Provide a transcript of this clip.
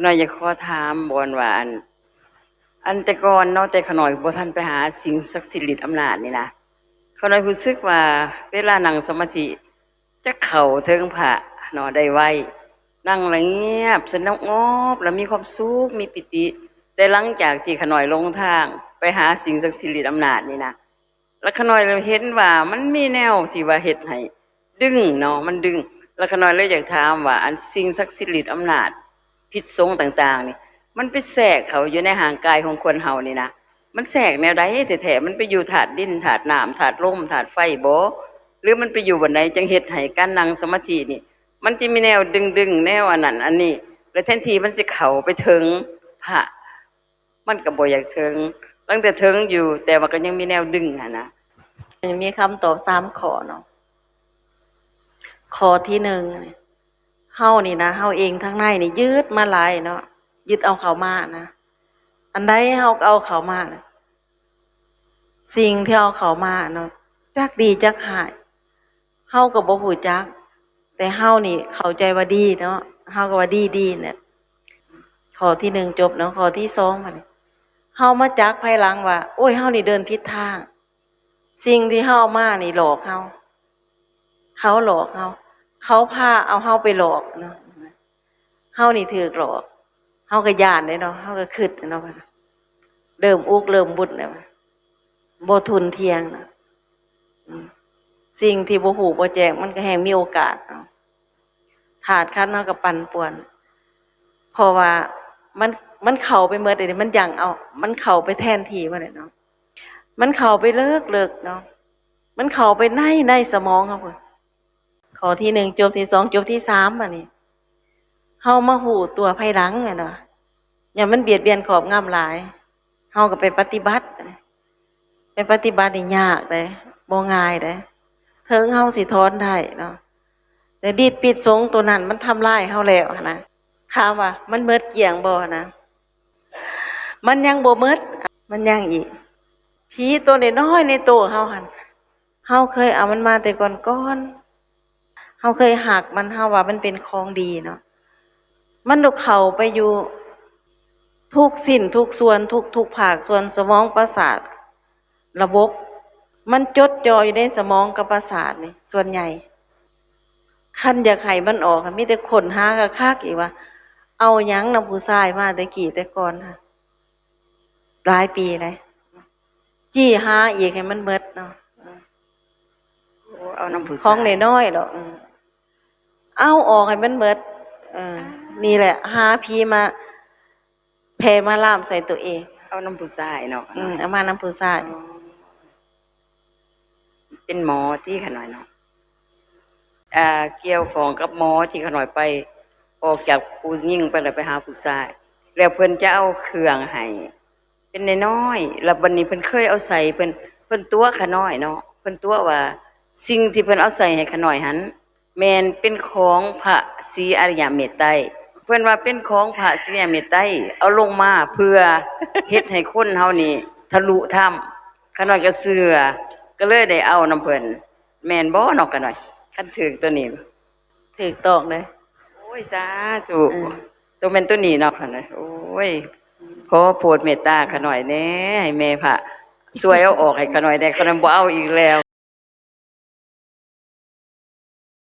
น้อยอยากขอถามบอนว่าอันแต่ก่อนเนาะแต่ขน้อยบ่ทันไปหาสิ่งศักดิ์สิทธิ์ฤทธิ์อำนาจนี่นะขน้อยรู้สึกว่าเวลานั่งสมาธิจะเข้าถึงพระเนาะได้ไวนั่งแล้วเงียบสงบแล้วมีความสุขมีปิติแต่หลังจากที่ขน้อยลงทางไปหาสิ่งศักดิ์สิทธิ์ฤทธิ์อำนาจนี่นะแล้วขน้อยเลยเห็นว่ามันมีแนวที่ว่าเฮ็ดให้ดึงเนาะมันดึงแล้วขน้อยเลยอยากถามว่าอันสิ่งศักดิ์สิทธิ์ฤทธิ์อำนาจพิษสงฆ์ต่างๆนี่มันไปแทรกเขาอยู่ในห่างกายของคนเฮานี่นะมันแทรกแนวใดแท้ๆมันไปอยู่ธาตุดินธาตุน้ำธาตุลมธาตุไฟบ่หรือมันไปอยู่บนไหนจังเฮ็ดให้การนั่งสมาธินี่มันจะมีแนวดึงแนวอันนั้นอันนี้แล้วแทนที่มันสิเข้าไปถึงพระมันก็บ่อยากถึงตั้งแต่ถึงอยู่แต่ว่าก็ยังมีแนวดึงนะมีคำตอบ3 ข้อเนาะข้อที่1เฮานี่นะเฮาเองทั้งในนี่ยึดมาหลายเนาะยึดเอาเขามานะอันใดเฮาเอาเขามานะสิ่งที่เอาเขามาเนาะจักดีจักหายเฮาก็บ่ฮู้จักแต่เฮานี่เข้าใจว่าดีเนาะเฮาก็ว่าดีเนี่ยข้อที่1จบเนาะข้อที่2บัดนี้เฮามาจักภายหลังว่าโอ้ยเฮานี่เดินผิดทางสิ่งที่เฮาเอามานี่หลอกเฮาเขาหลอกเฮาเขาพาเอาเฮาไปหลอกเนาะเฮานี่ถูกหลอกเฮาก็ย้านเนาะเฮาก็คิดเนาะเริ่มอุกเริ่มบุญแล้วบ่ทุนเทียงนะสิ่งที่บ่ฮู้บ่แจ้งมันก็แฮงมีโอกาสเนาะขาดคันเฮาก็ปั่นป่วนเพราะว่ามันเข้าไปหมดเลยมันยังเอามันเข้าไปแทนที่บ่ได้เนาะมันเข้าไปเลิกเนาะมันเข้าไปในสมองเฮาพุ่นข้อที่1จบที่2จบที่3บัดนี้เฮามาฮู้ตัวภายหลังเนาะอย่ามันเบียดเบียนครอบงำหลายเฮาก็ไปปฏิบัตินี่ยากเด้บ่ง่ายเด้ถึงเฮาสิถอนได้เนาะแต่ดีดปิดสงตัวนั้นมันทำลายเฮาแล้วนะถามว่ามันหมดเกลี้ยงบ่นะมันยังบ่หมดมันยังอีกผีตัวน้อยๆในตัวเฮาหั่นเฮาเคยเอามันมาแต่ก่อนเฮาเคยหักมันเฮาว่ามันเป็นของดีเนาะมันลุกเข้าไปอยู่ทุกสิ้นทุกส่วนทุกภาคส่วนสมองประสาทระบบมันจดจ่ออยู่ในสมองกับประสาทนี่ส่วนใหญ่คันอยากให้มันออกมีแต่คนหากะคักอีกว่าเอาหยังนำผู้ชายมาแต่กี้แต่ก่อนค่ะหลายปีเลยจี้หาอีกให้มันเบิดเนาะเอาน้ำผู้ของน้อยๆดอกเอาออกให้มันเบิดนี่แหละหาผีมาแผ่มาล่ามใส่ตัวเองเอาน้ำผู้ชายเนาะเอามาน้ำผู้ชายเป็นหมอที่ขน้อยเนาะเกี่ยวของกับหมอที่ขน้อยไปออกจากผู้ยิ่งไปแล้วไปหาผู้ชายแล้วเพิ่นจะเอาเครื่องให้เป็นน้อยๆแล้วบัดนี้เพิ่นเคยเอาใส่เพิ่นตัวขน้อยเนาะเพิ่นตัวว่าสิ่งที่เพิ่นเอาใส่ให้ขน้อยหันแม่นเป็นของพระศรีอริยเมตไตรเพิ่นว่าเป็นของพระศรีอริยเมตไตรเอาลงมาเพื่อเฮ็ดให้คนเฮานี่ทะลุถ้ำขน้อยก็เชื่อก็เลยได้เอาน้ำเพิ่นแม่นบ่เนาะขน้อยคันถึกตัวนี้ถูกต้องเลยโอ้ยสาธุตัวเป็นตัวนี้เนาะขน้อยโอ้ยขอโปรดเมตตาขน้อยแน่ให้แม่พระช่วยเอาออกให้ขน้อยได้ขน้อยบ่เอาอีกแล้ว